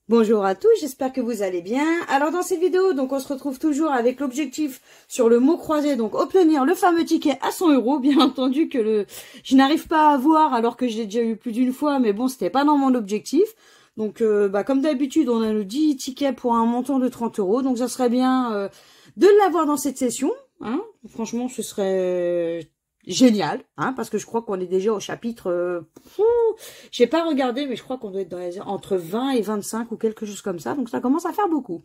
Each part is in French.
Bonjour à tous, j'espère que vous allez bien. Alors dans cette vidéo, donc on se retrouve toujours avec l'objectif sur le mot croisé, donc obtenir le fameux ticket à 100 €. Bien entendu que je n'arrive pas à avoir alors que je l'ai déjà eu plus d'une fois, mais bon, c'était pas dans mon objectif. Donc comme d'habitude, on a le 10 tickets pour un montant de 30 €. Donc ça serait bien de l'avoir dans cette session. Hein. Franchement, ce serait génial, hein, parce que je crois qu'on est déjà au chapitre... j'ai pas regardé, mais je crois qu'on doit être entre 20 et 25 ou quelque chose comme ça. Donc ça commence à faire beaucoup.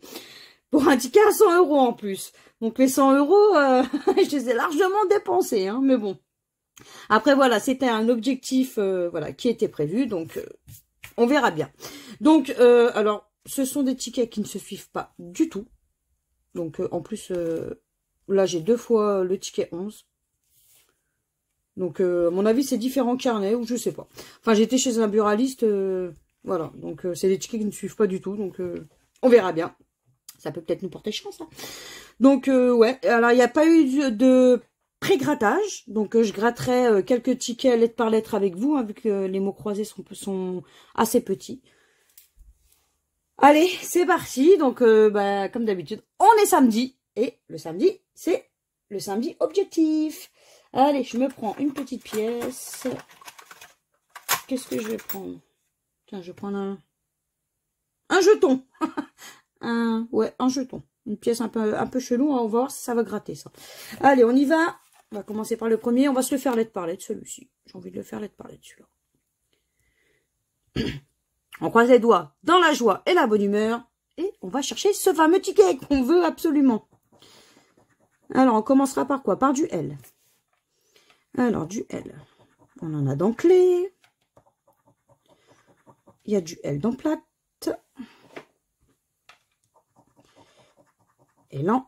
Pour un ticket à 100 € en plus. Donc les 100 €, je les ai largement dépensés, hein, mais bon. Après voilà, c'était un objectif voilà, qui était prévu, donc on verra bien. Donc alors, ce sont des tickets qui ne se suivent pas du tout. Donc en plus, là j'ai 2 fois le ticket 11. Donc, à mon avis, c'est différents carnets, ou je sais pas. Enfin, j'étais chez un buraliste, voilà. Donc, c'est des tickets qui ne suivent pas du tout. Donc, on verra bien. Ça peut peut-être nous porter chance, hein. Donc, ouais. Alors, il n'y a pas eu de pré-grattage. Donc, je gratterai quelques tickets lettre par lettre avec vous, hein, vu que les mots croisés sont assez petits. Allez, c'est parti. Donc, comme d'habitude, on est samedi. Et le samedi, c'est le samedi objectif. Allez, je me prends une petite pièce. Qu'est-ce que je vais prendre? Tiens, je vais prendre un jeton. Ouais, un jeton. Une pièce un peu chelou. On va voir si ça va gratter, ça. Allez, on y va. On va commencer par le premier. On va se le faire lettre par lettre, celui-ci. J'ai envie de le faire lettre par lettre, celui-là. On croise les doigts dans la joie et la bonne humeur. Et on va chercher ce fameux ticket qu'on veut absolument. Alors, on commencera par quoi? Par du L. Alors, du L, on en a dans clé. Il y a du L dans plate. Et là.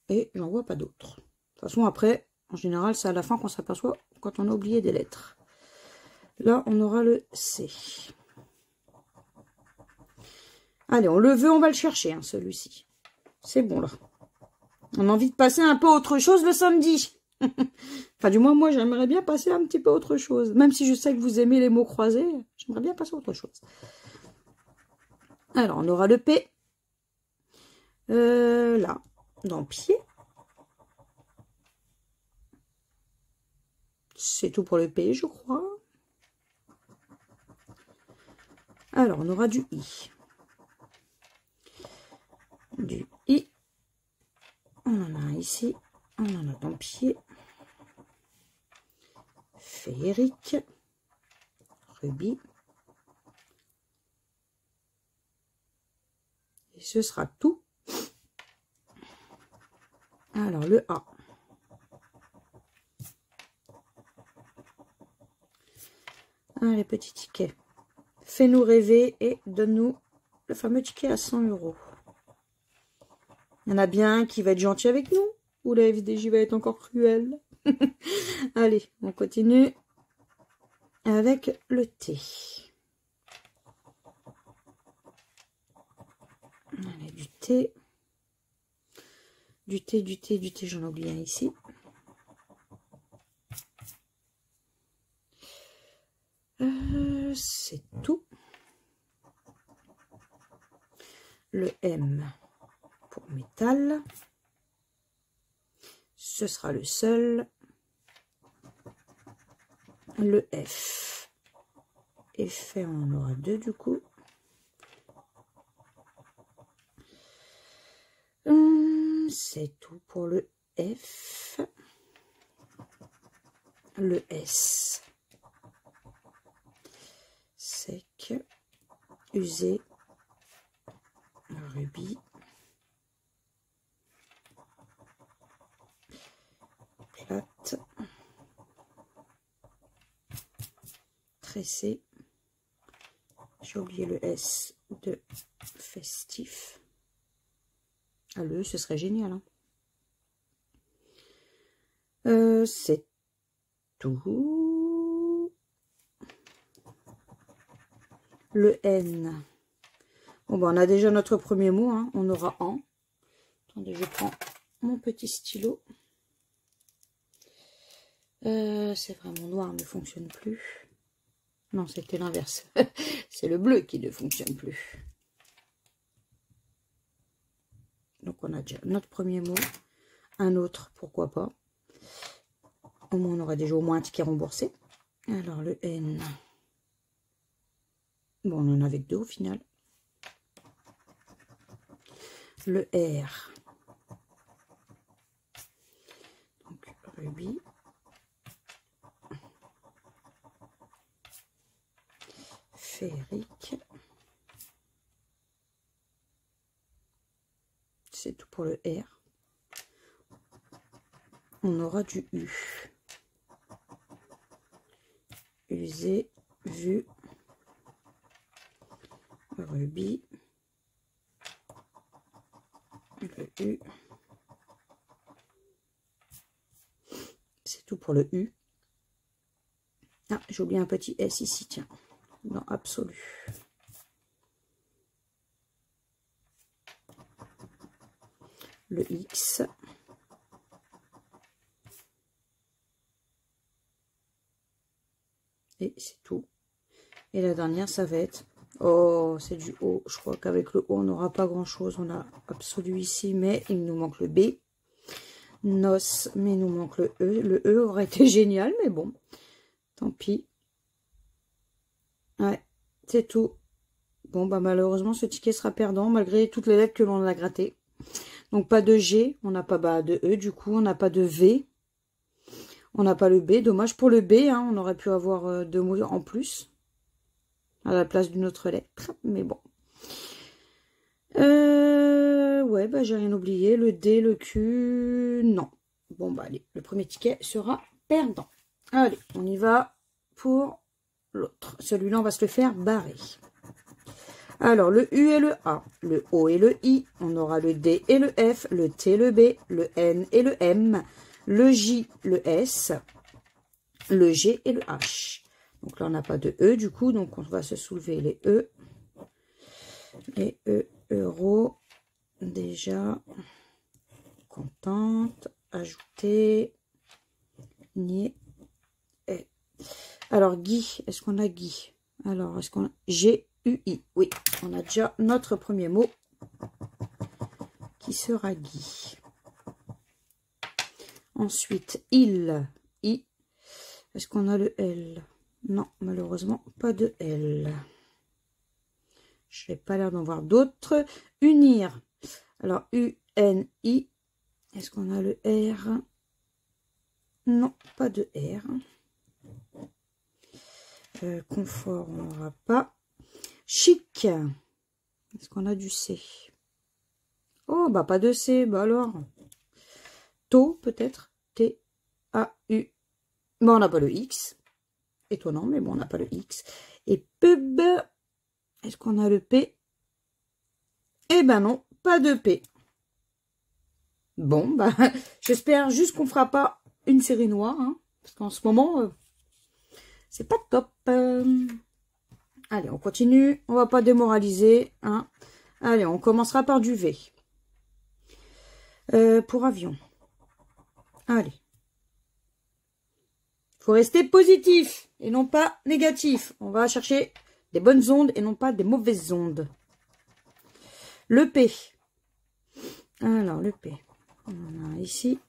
Et j'en vois pas d'autres. De toute façon, après, en général, c'est à la fin qu'on s'aperçoit quand on a oublié des lettres. Là, on aura le C. Allez, on le veut, on va le chercher, hein, celui-ci. C'est bon, là. On a envie de passer un peu autre chose le samedi. Enfin, du moins, moi, j'aimerais bien passer un petit peu autre chose. Même si je sais que vous aimez les mots croisés, j'aimerais bien passer autre chose. Alors, on aura le P. Là, dans pied. C'est tout pour le P, je crois. Alors, on aura du I. Du I. On en a un ici. On en a dans pied. Féerique. Rubis. Et ce sera tout. Alors, le A. Allez, petit ticket. Fais-nous rêver et donne-nous le fameux ticket à 100 €. Il y en a bien un qui va être gentil avec nous. Ou la FDJ va être encore cruelle. Allez, on continue avec le T. Allez, du T. Du T, j'en ai oublié un ici. C'est tout. Le M pour métal. Ce sera le seul. Le F. Effet, on en aura 2 du coup. C'est tout pour le F. Le S. Sec. Usé. Rubis. Plate. Tressé. J'ai oublié le S de festif. Ah, le E, ce serait génial. Hein. C'est tout. Le N. Bon, on a déjà notre premier mot. Hein. On aura en. Attendez, je prends mon petit stylo. C'est vraiment noir, ne fonctionne plus. Non, c'était l'inverse. C'est le bleu qui ne fonctionne plus. Donc, on a déjà notre premier mot. Un autre, pourquoi pas. Au moins, on aura déjà au moins un ticket remboursé. Alors, le N. Bon, on en avait que deux au final. Le R. Donc, rubis. Féerique. C'est tout pour le R. On aura du U. Usé, vu, rubis, le U. C'est tout pour le U. Ah, j'ai oublié un petit S ici, tiens, dans absolu. Le X. Et c'est tout. Et la dernière, ça va être... Oh, c'est du O. Je crois qu'avec le O, on n'aura pas grand-chose. On a absolu ici, mais il nous manque le B. Nos, mais il nous manque le E. Le E aurait été génial, mais bon. Tant pis. Ouais, c'est tout. Bon, bah malheureusement, ce ticket sera perdant, malgré toutes les lettres que l'on a grattées. Donc, pas de G. On n'a pas de E, du coup. On n'a pas de V. On n'a pas le B. Dommage pour le B, hein, on aurait pu avoir deux mots en plus. À la place d'une autre lettre. Mais bon. Ouais, bah j'ai rien oublié. Le D, le Q, non. Bon, bah allez, le premier ticket sera perdant. Allez, on y va pour l'autre. Celui-là, on va se le faire barrer. Alors, le U et le A, le O et le I. On aura le D et le F, le T, le B, le N et le M. Le J, le S, le G et le H. Donc là, on n'a pas de E du coup, donc on va se soulever les E. Les E, euro, déjà, contente, ajouter, nier, et. Alors, Guy, est-ce qu'on a Guy? Alors, est-ce qu'on a G-U-I? Oui, on a déjà notre premier mot qui sera Guy. Ensuite, il, I. Est-ce qu'on a le L? Non, malheureusement, pas de L. Je n'ai pas l'air d'en voir d'autres. Unir. Alors, U-N-I. Est-ce qu'on a le R? Non, pas de R. Confort, on n'aura pas. Chic. Est-ce qu'on a du C? Oh, bah pas de C. Bah alors. Taux, peut-être. T-A-U. Bon, on n'a pas le X. Étonnant, mais bon, on n'a pas le X. Et pub. Est-ce qu'on a le P? Eh ben non, pas de P. Bon, bah, j'espère juste qu'on fera pas une série noire. Hein, parce qu'en ce moment, c'est pas top. Allez, on continue. On va pas démoraliser. Hein. Allez, on commencera par du V. Pour avion. Allez. Faut rester positif et non pas négatif. On va chercher des bonnes ondes et non pas des mauvaises ondes. Le P. Alors, le P. On en a un ici.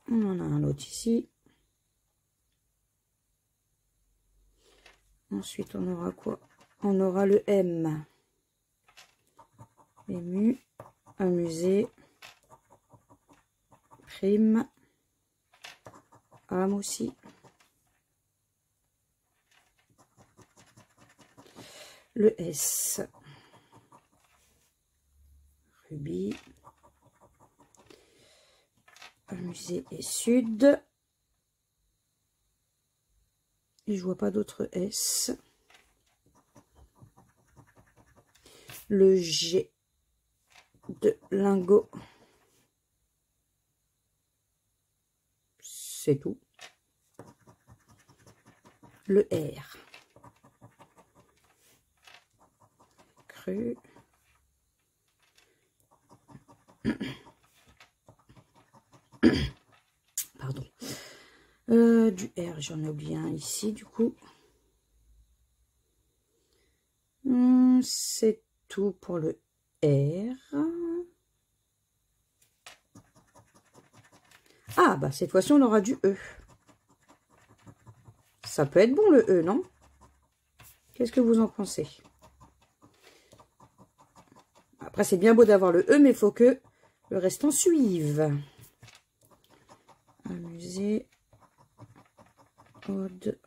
On en a un autre ici. Ensuite, on aura quoi? On aura le M. Ému. Amusé. Prime. Âme aussi. Le S. Rubis. Amusé et Sud. Et je vois pas d'autres S. Le G de lingot. C'est tout. Le R. Cru. Pardon. du R, j'en ai oublié un ici, du coup. C'est tout pour le R. Ah, bah cette fois-ci, on aura du E. Ça peut être bon, le E, non? Qu'est-ce que vous en pensez? Après, c'est bien beau d'avoir le E, mais il faut que le restant suive. Amusé. Ode.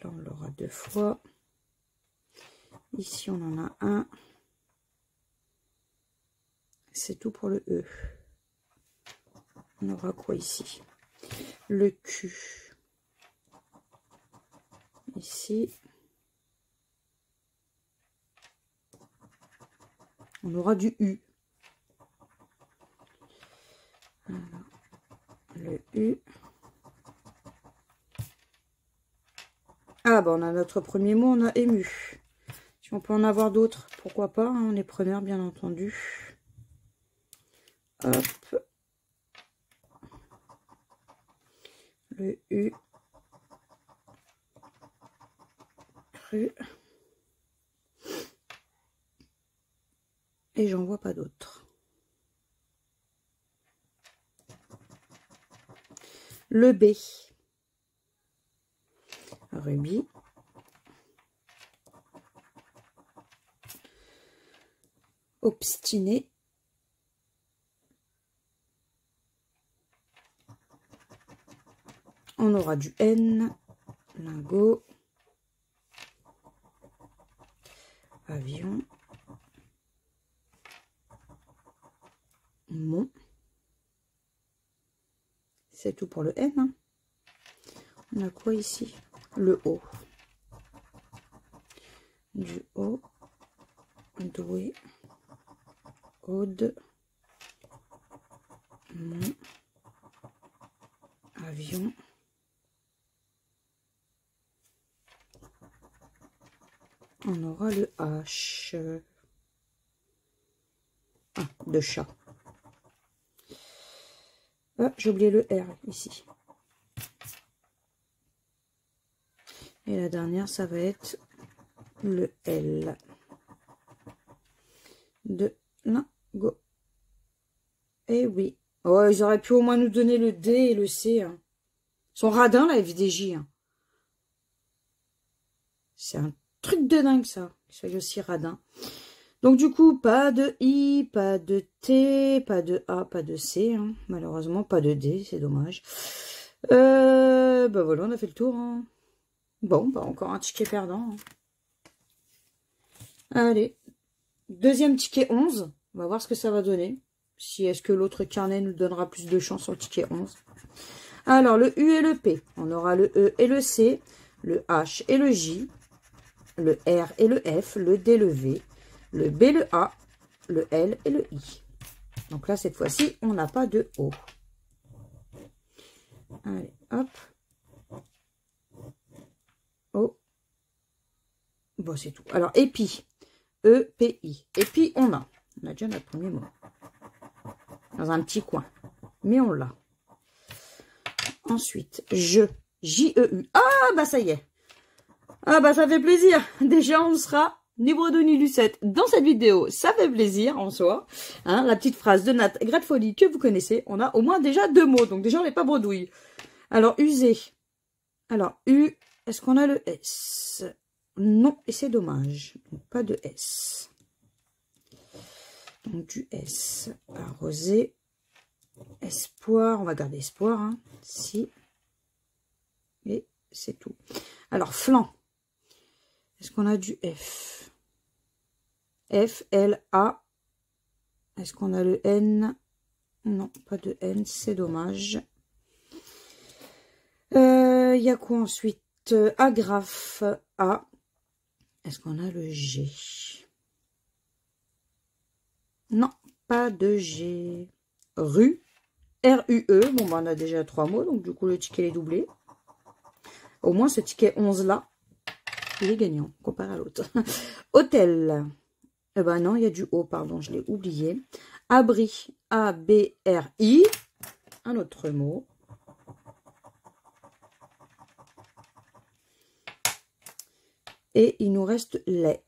Là, on l'aura 2 fois. Ici, on en a un. C'est tout pour le E. On aura quoi ici? Le Q. Ici. On aura du U. Alors, le U. Ah, bah on a notre premier mot, on a ému. Si on peut en avoir d'autres, pourquoi pas, hein, on est preneur, bien entendu. Hop. Le U. Cru. Et j'en vois pas d'autres. Le B. Rubis. Obstiné. On aura du N. Lingot. Avion. Mont. C'est tout pour le N. Hein. On a quoi ici? Le O. Du O. Doué. Aude. Mont. Avion. On aura le H. Ah, de chat. Ah, j'ai oublié le R ici. Et la dernière, ça va être le L. De lingot. Eh oui. Oh, ils auraient pu au moins nous donner le D et le C. Hein. Ils sont radins, la FDJ. Hein. C'est un truc de dingue, ça. Qu'ils soient aussi radins. Donc, du coup, pas de I, pas de T, pas de A, pas de C. Hein. Malheureusement, pas de D. C'est dommage. Bah voilà, on a fait le tour. Hein. Bon, bah encore un ticket perdant. Hein. Allez. Deuxième ticket 11. On va voir ce que ça va donner. Si est-ce que l'autre carnet nous donnera plus de chance sur le ticket 11. Alors, le U et le P. On aura le E et le C. Le H et le J. Le R et le F. Le D, le V. Le B, le A. Le L et le I. Donc là, cette fois-ci, on n'a pas de O. Allez, hop. O. Bon, c'est tout. Alors, épi. E-P-I. Et puis, on a déjà notre premier mot. Dans un petit coin. Mais on l'a. Ensuite, je. J-E-U. Ah, bah ça y est. Ah, bah ça fait plaisir. Déjà, on sera ni Bredouille ni Lucette dans cette vidéo. Ça fait plaisir en soi. Hein, la petite phrase de Nat Gratte-Folie que vous connaissez. On a au moins déjà 2 mots. Donc déjà, on n'est pas bredouille. Alors, user. Alors, U. Est-ce qu'on a le S? Non, et c'est dommage. Donc, pas de S. Donc, du S. Arrosé. Espoir. On va garder espoir. Hein. Si. Et c'est tout. Alors, flanc. Est-ce qu'on a du F? F, L, A. Est-ce qu'on a le N? Non, pas de N. C'est dommage. Il y a quoi ensuite? Agrafe. A. Est-ce qu'on a le G? Non, pas de G. Rue. R-U-E. Bon, bah, on a déjà 3 mots, donc du coup, le ticket est doublé. Au moins, ce ticket 11-là, il est gagnant, comparé à l'autre. Hôtel. Eh ben non, il y a du O, pardon, je l'ai oublié. Abri. A-B-R-I. Un autre mot. Et il nous reste les.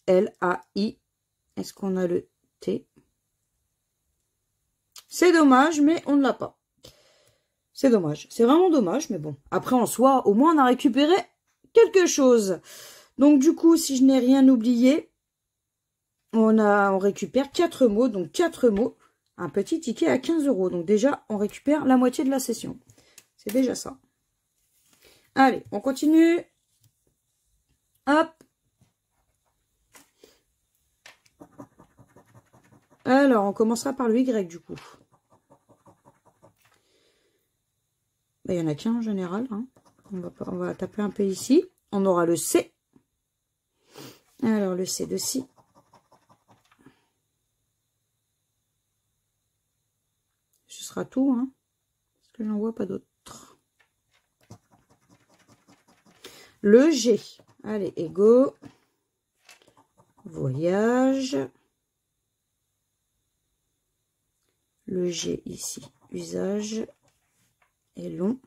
L-A-I. Est-ce qu'on a le T? C'est dommage, mais on ne l'a pas. C'est dommage. C'est vraiment dommage, mais bon. Après, en soi, au moins, on a récupéré quelque chose. Donc, du coup, si je n'ai rien oublié, on récupère 4 mots. Donc, 4 mots. Un petit ticket à 15 €. Donc, déjà, on récupère la moitié de la session. C'est déjà ça. Allez, on continue. Hop. Alors, on commencera par le Y, du coup. Il n'y en a qu'un en général. Hein. On va taper un peu ici. On aura le C. Alors, le C de ci. Ce sera tout. Hein, parce que j'en vois pas d'autres. Le G. Allez, ego. Voyage. Le G ici. Usage. Et long.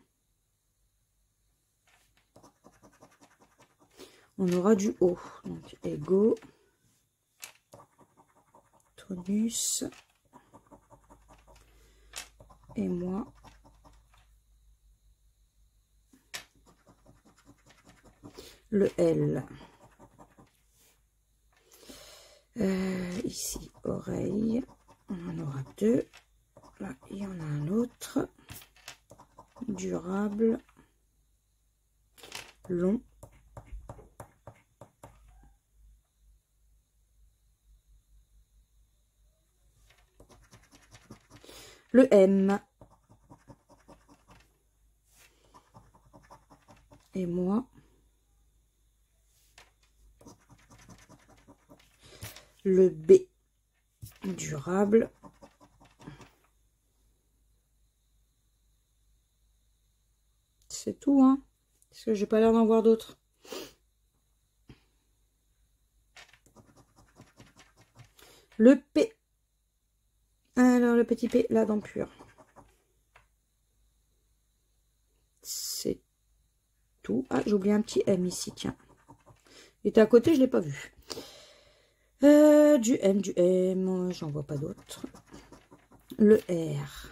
On aura du O. Donc, ego. Tonus. Et moi. Le L. Ici, oreille. On en aura 2. Là, il y en a un autre. Durable. Long. Le M. Et moi. Le B. Durable. C'est tout, hein. Parce que j'ai pas l'air d'en voir d'autres. Le P. Alors, le petit P, la dent pure. C'est tout. Ah, j'ai oublié un petit M ici, tiens. Il était à côté, je l'ai pas vu. Du M, j'en vois pas d'autres. Le R.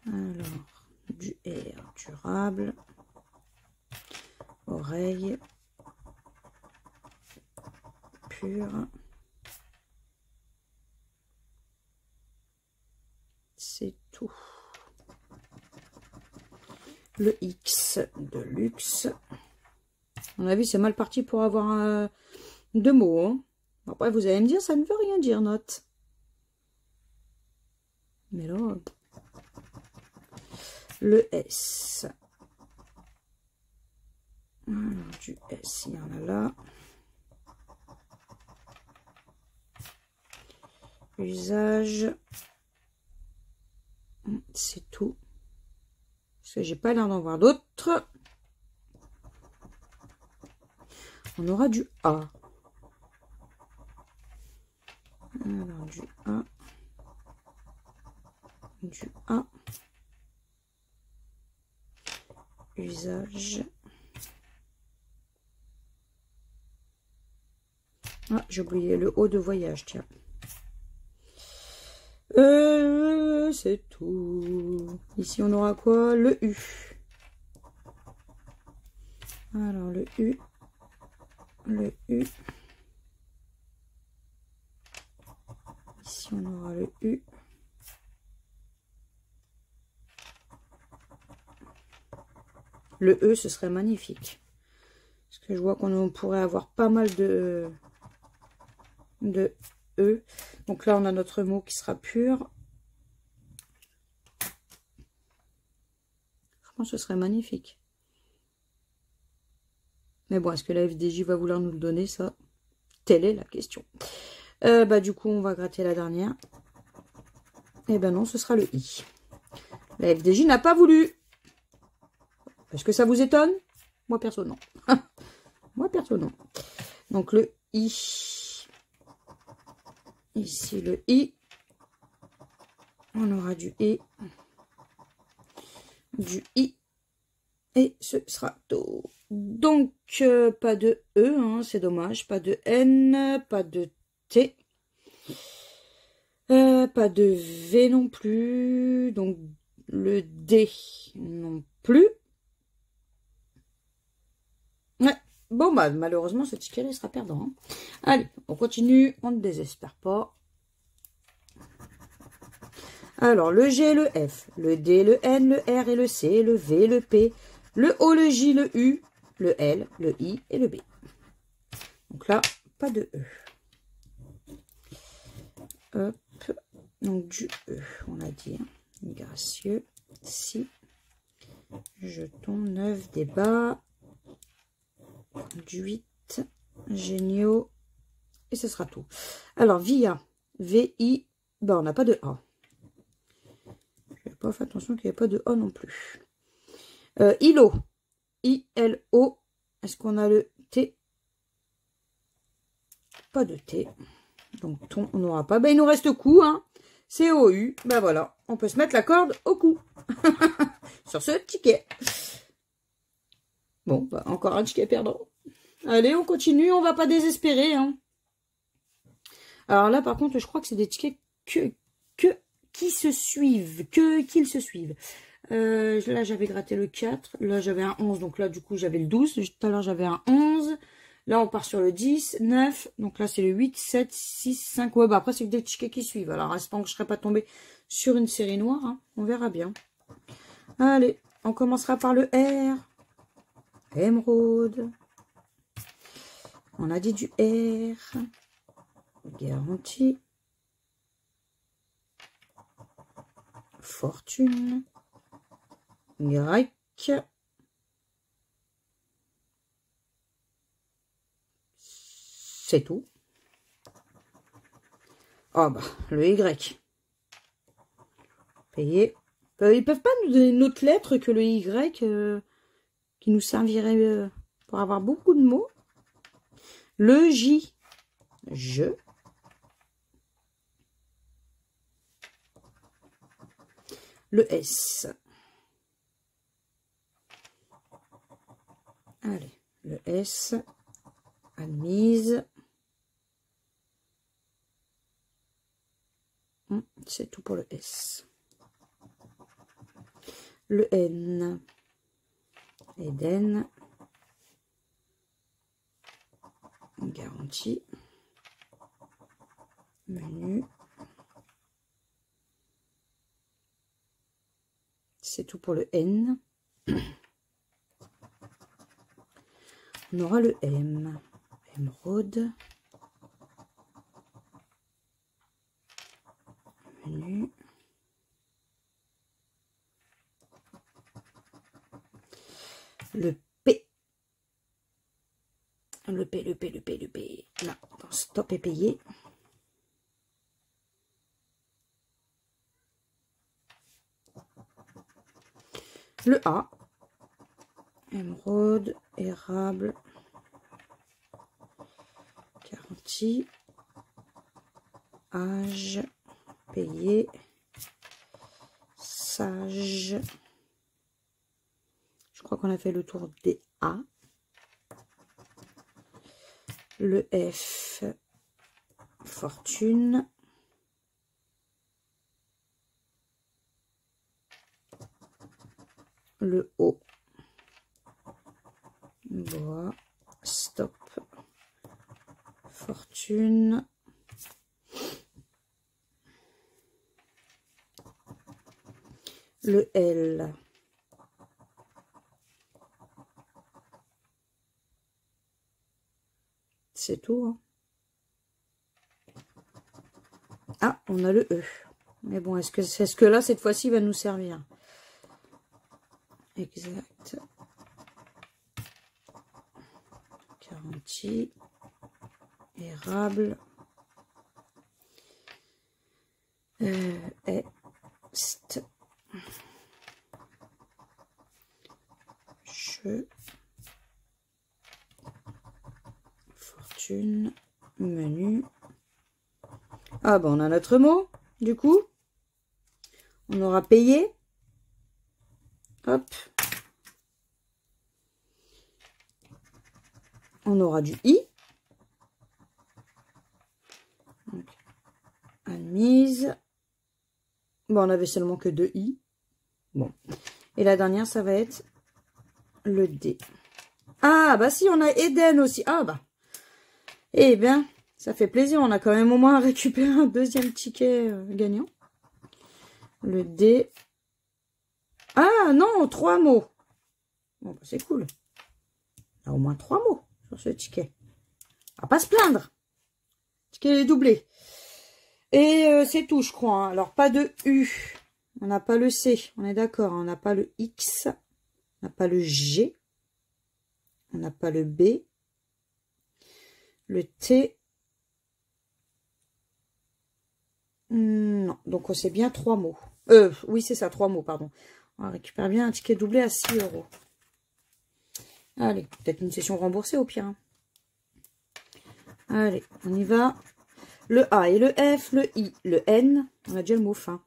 Alors, du R, durable. Oreille. Pure. C'est tout. Le X de luxe. À mon avis, c'est mal parti pour avoir 2 mots. Hein. Après, vous allez me dire, ça ne veut rien dire, note. Mais là... Le S. Alors, du S, il y en a là. Usage. C'est tout. Parce que j'ai pas l'air d'en voir d'autres. On aura du A. Alors, du A. Du A. Usage. Ah, j'ai oublié le O de voyage, tiens. C'est tout. Ici, on aura quoi? Le U. Alors, le U. Le U. Ici, on aura le U. Le E, ce serait magnifique. Parce que je vois qu'on pourrait avoir pas mal de E. Donc là, on a notre mot qui sera pur. Franchement, ce serait magnifique. Mais bon, est-ce que la FDJ va vouloir nous le donner, ça? Telle est la question. Du coup, on va gratter la dernière. Eh ben non, ce sera le I. La FDJ n'a pas voulu. Est-ce que ça vous étonne? Moi, perso, non. Moi, perso, non. Donc, le I. Ici, le I. On aura du I. Du I. Et ce sera tout. Donc, pas de E, hein, c'est dommage. Pas de N, pas de T. Pas de V non plus. Donc, le D non plus. Ouais. Bon, bah, malheureusement, ce ticket sera perdant. Hein. Allez, on continue. On ne désespère pas. Alors, le G, le F, le D, le N, le R et le C, le V, le P, le O, le J, le U, le L, le I et le B. Donc là, pas de E. Hop. Donc du E, on a dit. Hein. Gracieux. Si. Jetons 9 des bas. Du 8. Géniaux. Et ce sera tout. Alors, VIA. VI. Ben, on n'a pas de A. Je n'ai pas fait attention qu'il n'y ait pas de A non plus. ILO. ILO. Est-ce qu'on a le T? Pas de T. Donc, ton, on n'aura pas. Ben, il nous reste cou, hein. COU. Ben voilà. On peut se mettre la corde au cou. Sur ce ticket. Bon, bah, encore un ticket perdant. Allez, on continue. On va pas désespérer, hein. Alors là, par contre, je crois que c'est des tickets qui se suivent. Qu'ils se suivent. Là, j'avais gratté le 4. Là, j'avais un 11. Donc là, du coup, j'avais le 12. Tout à l'heure, j'avais un 11. Là, on part sur le 10, 9. Donc là, c'est le 8, 7, 6, 5. Ouais, bah après, c'est que des tickets qui suivent. Alors, espérons que je ne serai pas tombée sur une série noire. Hein. On verra bien. Allez, on commencera par le R. Émeraude. On a dit du R. Garantie. Fortune. Grec. C'est tout. Oh bah, le Y. Payé. Ils peuvent pas nous donner une autre lettre que le Y qui nous servirait pour avoir beaucoup de mots. Le J. Je. Le S. Allez, le S. Admise. C'est tout pour le S. Le N. Eden. Garantie. Menu. C'est tout pour le N. On aura le M. Émeraude. Menu. Le P. Le P, le P, le P, le P. Là, stop et payé. Le A. Émeraude, érable. Garantie. Âge. Payé. Sage. Je crois qu'on a fait le tour des A. Le F. Fortune. Le O. Bois. Stop. Fortune. Le L. C'est tout. Hein. Ah, on a le E. Mais bon, est-ce que là, cette fois-ci, va nous servir? Exact. Garantie. Érable. Est. Je. Fortune. Menu. Ah ben on a notre mot. Du coup, on aura payé. Hop. on aura du I. Donc, admise. Bon, on avait seulement que 2 I. Bon. Et la dernière, ça va être le D. Ah, bah si, on a Eden aussi. Ah, bah. Eh bien, ça fait plaisir. On a quand même au moins récupéré un deuxième ticket gagnant. Le D. Ah, non, 3 mots. Bon, bah, c'est cool. On a au moins 3 mots sur ce ticket. On va pas se plaindre. Ticket doublé. Et c'est tout, je crois. Hein. Alors, pas de U. On n'a pas le C. On est d'accord. On n'a pas le X. On n'a pas le G. On n'a pas le B. Le T. Non. Donc, c'est bien 3 mots. Oui, c'est ça, 3 mots, pardon. On récupère bien un ticket doublé à 6 €. Allez, peut-être une session remboursée au pire. Hein. Allez, on y va. Le A et le F, le I, le N. On a déjà le mot fin.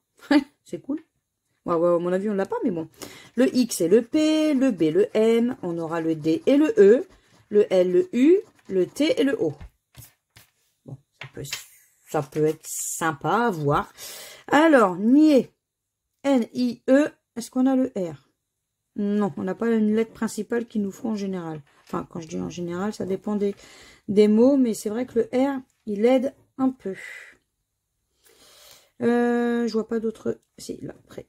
C'est cool. Ouais, à mon avis, on ne l'a pas, mais bon. Le X et le P, le B, le M. On aura le D et le E. Le L, le U, le T et le O. Bon, ça peut être sympa à voir. Alors, nier. N, I, E. Est-ce qu'on a le R? Non, on n'a pas une lettre principale qu'il nous faut en général. Enfin, quand je dis en général, ça dépend des mots, mais c'est vrai que le R, il aide un peu. Je vois pas d'autres... Si, là, après.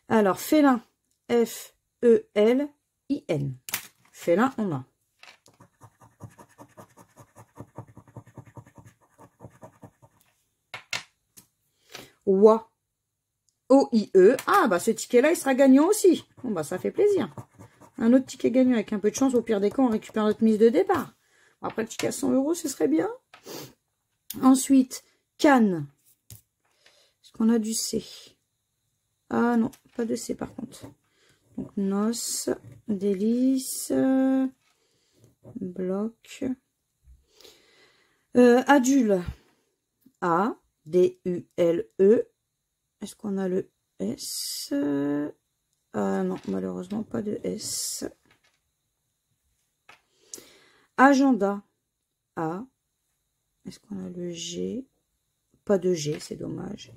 Alors, félin. F, E, L, I, N. Félin, on a. Oie. O-I-E. Ah, bah ce ticket-là, il sera gagnant aussi. Bon, bah ça fait plaisir. Un autre ticket gagnant avec un peu de chance. Au pire des cas, on récupère notre mise de départ. Bon, après, le ticket à 100 €, ce serait bien. Ensuite, canne. Est-ce qu'on a du C? Ah non, pas de C par contre. Donc, noce, délice, bloc. Adule. A, D-U-L-E. Est-ce qu'on a le S? Ah non, malheureusement, pas de S. Agenda. A. Est-ce qu'on a le G? Pas de G, c'est dommage.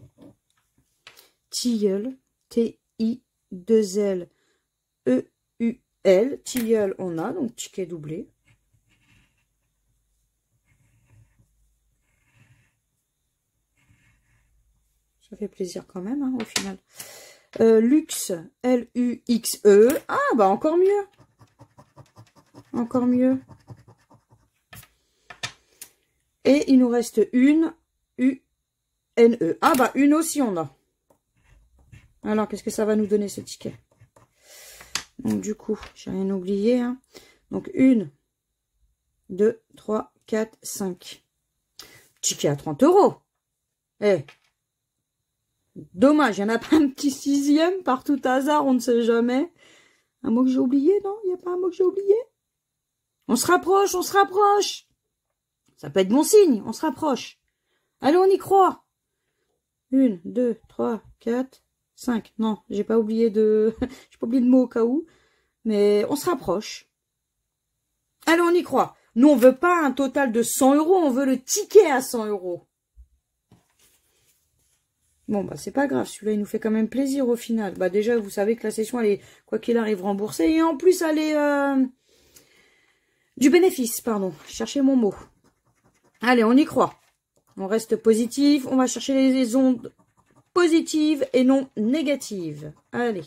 Tilleul. T-I-2-L-E-U-L. Tilleul, on a, donc ticket doublé. Ça fait plaisir quand même, hein, au final. Luxe, L-U-X-E. Ah, bah encore mieux. Encore mieux. Et il nous reste une, U-N-E. Ah, bah une aussi, on a. Alors, qu'est-ce que ça va nous donner, ce ticket? Donc, du coup, j'ai rien oublié. Hein. Donc, 1, 2, 3, 4, 5. Ticket à 30 €. Eh, dommage, il n'y en a pas un petit 6e par tout hasard, on ne sait jamais. Un mot que j'ai oublié, non? Il n'y a pas un mot que j'ai oublié? On se rapproche, on se rapproche. Ça peut être bon signe, on se rapproche. Allez, on y croit. 1, 2, 3, 4, 5. Non, j'ai pas oublié de... j'ai pas oublié de mot au cas où. Mais on se rapproche. Allez, on y croit. Nous, on veut pas un total de 100 €, on veut le ticket à 100 €. Bon, bah, c'est pas grave. Celui-là, il nous fait quand même plaisir au final. Bah, déjà, vous savez que la session, elle est, quoi qu'il arrive, remboursée. Et en plus, elle est du bénéfice, pardon. Cherchez mon mot. Allez, on y croit. On reste positif. On va chercher les ondes positives et non négatives. Allez.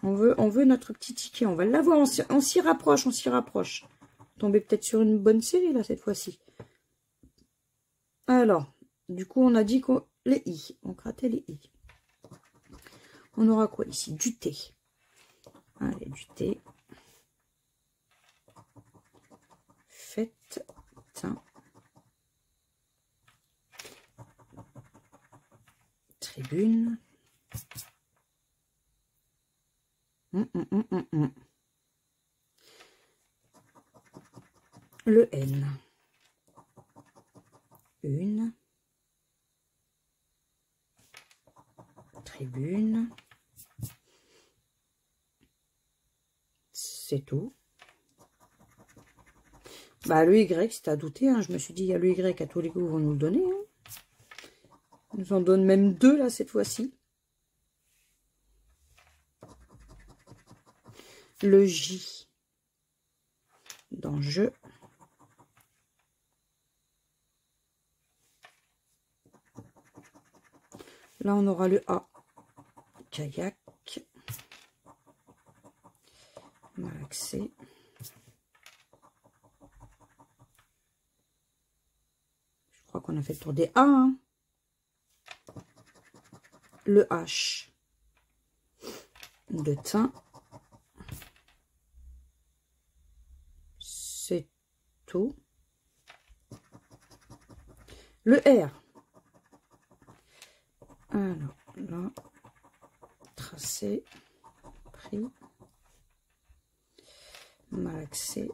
On veut notre petit ticket. On va l'avoir. On s'y rapproche, on s'y rapproche. Tomber peut-être sur une bonne série, là, cette fois-ci. Alors, du coup, on a dit qu'on... Les I. On grattait les I. On aura quoi ici? Du thé. Allez, du thé. Fête. Teint. Tribune. Le N. Une. Tribune. C'est tout. Bah, le Y, c'était à douter. Hein. Je me suis dit, il y a le Y à tous les coups, ils vont nous le donner. Hein. Ils nous en donnent même 2, là, cette fois-ci. Le J dans jeu. Là, on aura le A. Kayak. Malaxé. Je crois qu'on a fait le tour des A. Hein. Le H de thym. C'est tout. Le R. Alors là, tracé, pris, malaxé,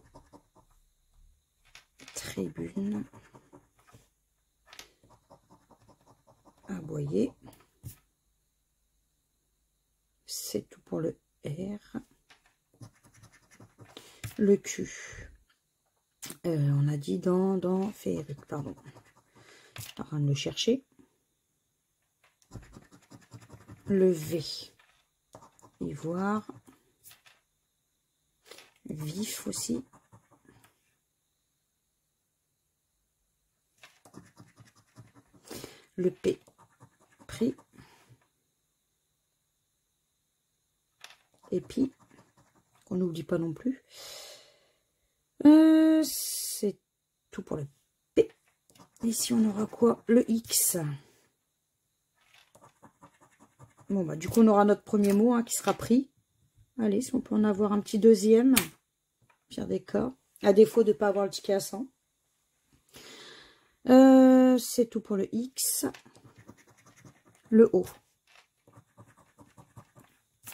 tribune, aboyer. C'est tout pour le R. Le Q. On a dit dans féerique, pardon. En train de le chercher. Le V. Ivoire. Vif aussi. Le P. Pris. Et puis, qu'on n'oublie pas non plus. C'est tout pour le P. Ici, on aura quoi? Le X. Bon, bah, du coup, on aura notre premier mot hein, qui sera pris. Allez, si on peut en avoir un petit deuxième. Pire des cas. À défaut de ne pas avoir le ticket à 100. C'est tout pour le X. Le O.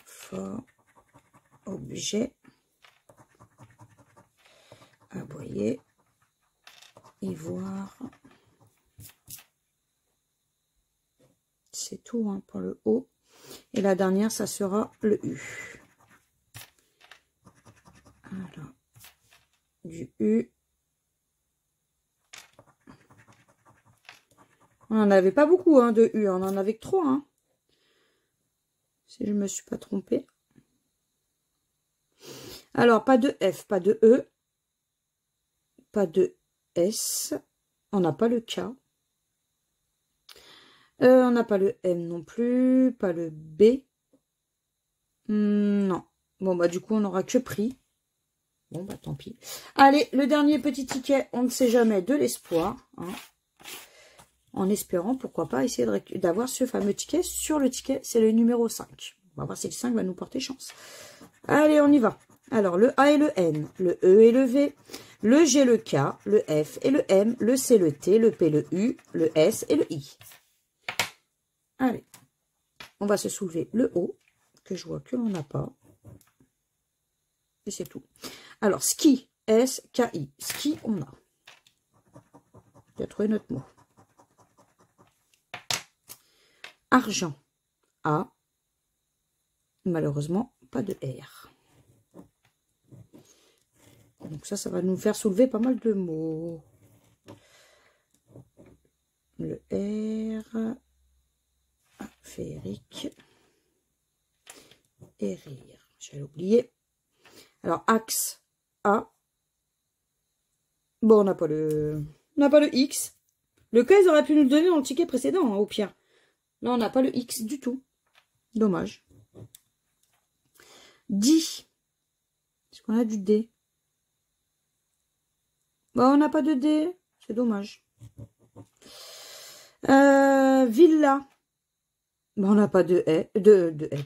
Fort. Objet. Aboyer. Ivoire. C'est tout hein, pour le O. Et la dernière, ça sera le U. Alors, du U. On n'en avait pas beaucoup hein, de U, on en avait que 3. Hein. Si je ne me suis pas trompée. Alors, pas de F, pas de E, pas de S. On n'a pas le K. On n'a pas le M non plus, pas le B. Non. Bon, bah du coup, on n'aura que pris. Bon, bah tant pis. Allez, le dernier petit ticket, on ne sait jamais, de l'espoir. Hein, en espérant, pourquoi pas, essayer d'avoir ce fameux ticket. Sur le ticket, c'est le numéro 5. On va voir si le 5 va nous porter chance. Allez, on y va. Alors, le A et le N, le E et le V, le G, le K, le F et le M, le C, le T, le P, le U, le S et le I. Allez, on va se soulever le O, que je vois que l'on n'a pas. Et c'est tout. Alors, ski, S-K-I. Ski, on a. On a trouvé notre mot. Argent, A. Malheureusement, pas de R. Donc ça va nous faire soulever pas mal de mots. Le R... féerique et rire. J'allais oublier. Alors, axe A. Bon, on n'a pas le X. Le K, ils auraient pu nous le donner dans le ticket précédent, hein, au pire. Là, on n'a pas le X du tout. Dommage. D. Est-ce qu'on a du D? Bon, on n'a pas de D. C'est dommage. Villa. Bon, on n'a pas de L,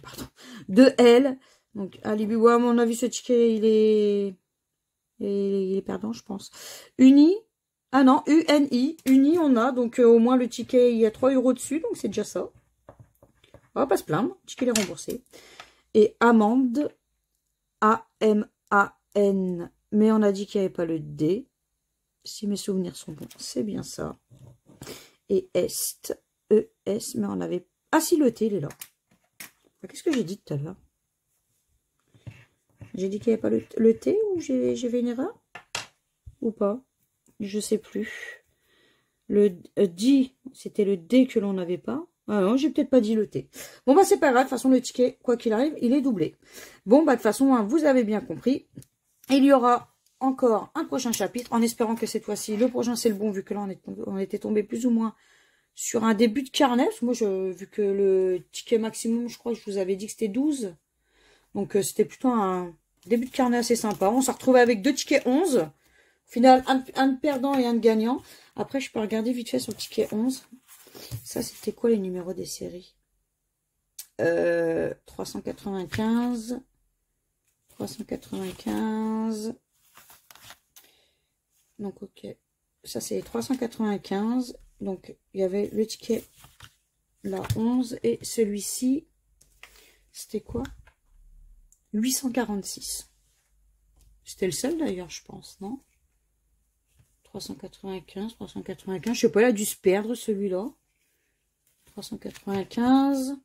pardon. De L. Donc, Alibi, à mon avis, ce ticket, il est perdant, je pense. Uni. Ah non, UNI. Uni, on a. Donc, au moins, le ticket, il y a 3 € dessus. Donc, c'est déjà ça. On va pas se plaindre. Le ticket est remboursé. Et amende. A-M-A-N. Mais on a dit qu'il n'y avait pas le D. Si mes souvenirs sont bons, c'est bien ça. Et est. E-S. Mais on avait... Ah si, le T, il est là. Qu'est-ce que j'ai dit tout à l'heure? J'ai dit qu'il n'y avait pas le T ou j'ai fait une erreur? ou pas? Je sais plus. Le D, c'était le D que l'on n'avait pas. Ah non, j'ai peut-être pas dit le T. Bon, bah, c'est pas grave. De toute façon, le ticket, quoi qu'il arrive, il est doublé. Bon, bah, de toute façon, hein, vous avez bien compris. Il y aura encore un prochain chapitre, en espérant que cette fois-ci, le prochain, c'est le bon, vu que là, on était tombé plus ou moins sur un début de carnet. Parce que moi, vu que le ticket maximum, je crois que je vous avais dit que c'était 12. Donc, c'était plutôt un début de carnet assez sympa. On s'est retrouvé avec 2 tickets 11. Au final, un de perdant et un de gagnant. Après, je peux regarder vite fait sur le ticket 11. Ça, c'était quoi les numéros des séries? 395. 395. Donc, ok. Ça, c'est 395. Donc, il y avait le ticket, là, 11. Et celui-ci, c'était quoi? 846. C'était le seul, d'ailleurs, je pense, non? 395, 395. Je sais pas, il a dû se perdre, celui-là. 395.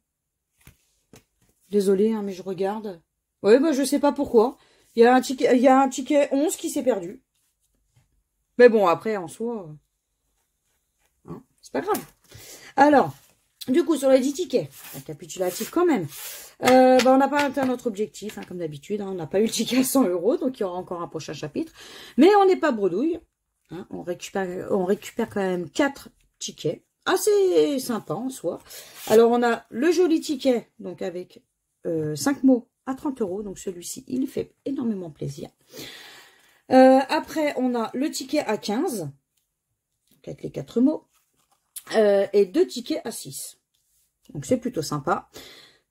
Désolé, hein, mais je regarde. Oui, bah, je sais pas pourquoi. Il y a un ticket 11 qui s'est perdu. Mais bon, après, en soi, hein, c'est pas grave. Alors, du coup, sur les 10 tickets, récapitulatif quand même. Bah, on n'a pas atteint notre objectif, hein, comme d'habitude. Hein, on n'a pas eu le ticket à 100 €, donc il y aura encore un prochain chapitre. Mais on n'est pas bredouille. Hein, on récupère quand même 4 tickets. Assez sympa en soi. Alors, on a le joli ticket, donc avec 5 mots à 30 €. Donc, celui-ci, il fait énormément plaisir. Après, on a le ticket à 15, donc avec les 4 mots. Et 2 tickets à 6. Donc, c'est plutôt sympa.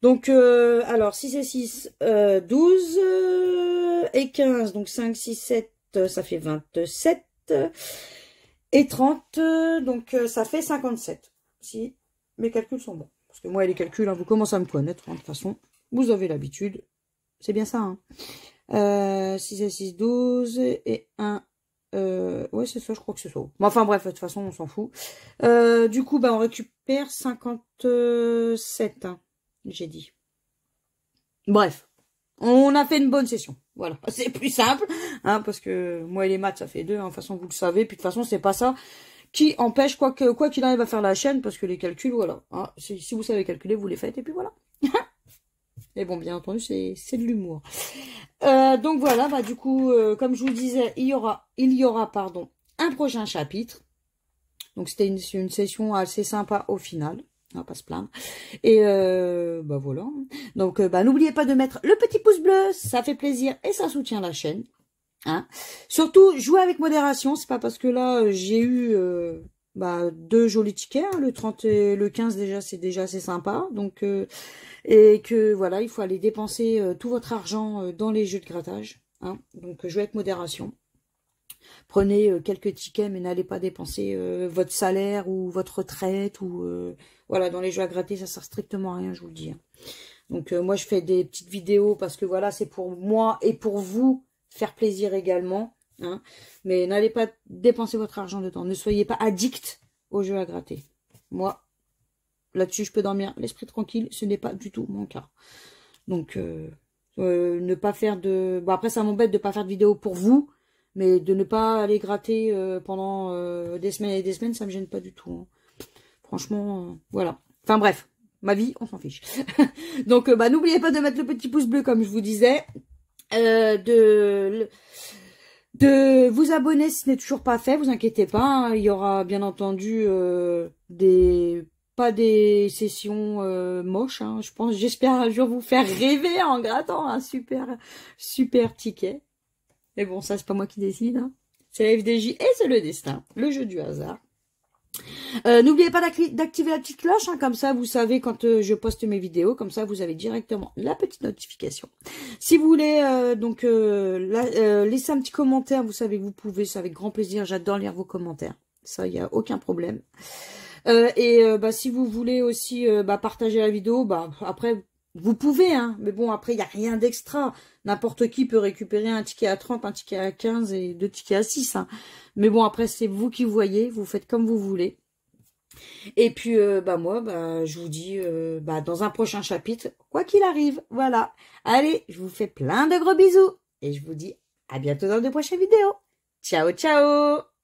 Donc, alors, 6 et 6, 12 et 15. Donc, 5, 6, 7, ça fait 27. Et 30, donc ça fait 57. Si mes calculs sont bons. Parce que moi, les calculs, hein, vous commencez à me connaître. Hein, de toute façon, vous avez l'habitude. C'est bien ça. Hein. 6 et 6, 12. Et 1. Ouais, c'est ça, je crois que c'est ça. Bon, enfin, bref, de toute façon, on s'en fout. Du coup, bah, on récupère 57. Hein, j'ai dit. Bref. On a fait une bonne session. Voilà. C'est plus simple. Hein, parce que moi et les maths, ça fait 2. Hein, de toute façon, vous le savez. Puis de toute façon, c'est pas ça qui empêche quoi qu'il arrive à faire la chaîne. Parce que les calculs, voilà. Hein, si vous savez calculer, vous les faites. Et puis voilà. Et bon, bien entendu, c'est de l'humour. Donc voilà, bah du coup, comme je vous le disais, il y aura un prochain chapitre. Donc c'était une session assez sympa au final. On va pas se plaindre. Et bah voilà. Donc bah n'oubliez pas de mettre le petit pouce bleu, ça fait plaisir et ça soutient la chaîne. Hein. Surtout, jouez avec modération. C'est pas parce que là j'ai eu 2 jolis tickets. Hein, le 30 et le 15 déjà, c'est déjà assez sympa. Donc et que voilà, il faut aller dépenser tout votre argent dans les jeux de grattage. Hein. Donc jouez avec modération. Prenez quelques tickets, mais n'allez pas dépenser votre salaire ou votre retraite ou voilà, dans les jeux à gratter, ça sert strictement à rien, je vous le dis. Hein. Donc moi, je fais des petites vidéos parce que voilà, c'est pour moi et pour vous faire plaisir également. Hein. Mais n'allez pas dépenser votre argent dedans. Ne soyez pas addict aux jeux à gratter. Moi, là-dessus, je peux dormir l'esprit tranquille. Ce n'est pas du tout mon cas. Donc, ne pas faire de... Bon, après, ça m'embête de ne pas faire de vidéo pour vous. Mais de ne pas aller gratter pendant des semaines et des semaines, ça me gêne pas du tout. Hein. Franchement, voilà. Enfin bref, ma vie, on s'en fiche. Donc, n'oubliez pas de mettre le petit pouce bleu, comme je vous disais. De vous abonner si ce n'est toujours pas fait, vous inquiétez pas. Hein. Il y aura bien entendu pas des sessions moches. Hein. J'espère un jour vous faire rêver en grattant un super ticket. Mais bon, ça, c'est pas moi qui décide. Hein. C'est la FDJ et c'est le destin. Le jeu du hasard. N'oubliez pas d'activer la petite cloche. Hein, comme ça, vous savez quand je poste mes vidéos. Comme ça, vous avez directement la petite notification. Si vous voulez laisser un petit commentaire, vous savez que vous pouvez. C'est avec grand plaisir. J'adore lire vos commentaires. Ça, il n'y a aucun problème. Si vous voulez aussi partager la vidéo, après... Vous pouvez, hein, mais bon, après, il n'y a rien d'extra. N'importe qui peut récupérer un ticket à 30, un ticket à 15 et 2 tickets à 6. Hein. Mais bon, après, c'est vous qui voyez. Vous faites comme vous voulez. Et puis, moi, je vous dis dans un prochain chapitre, quoi qu'il arrive. Voilà. Allez, je vous fais plein de gros bisous. Et je vous dis à bientôt dans de prochaines vidéos. Ciao, ciao!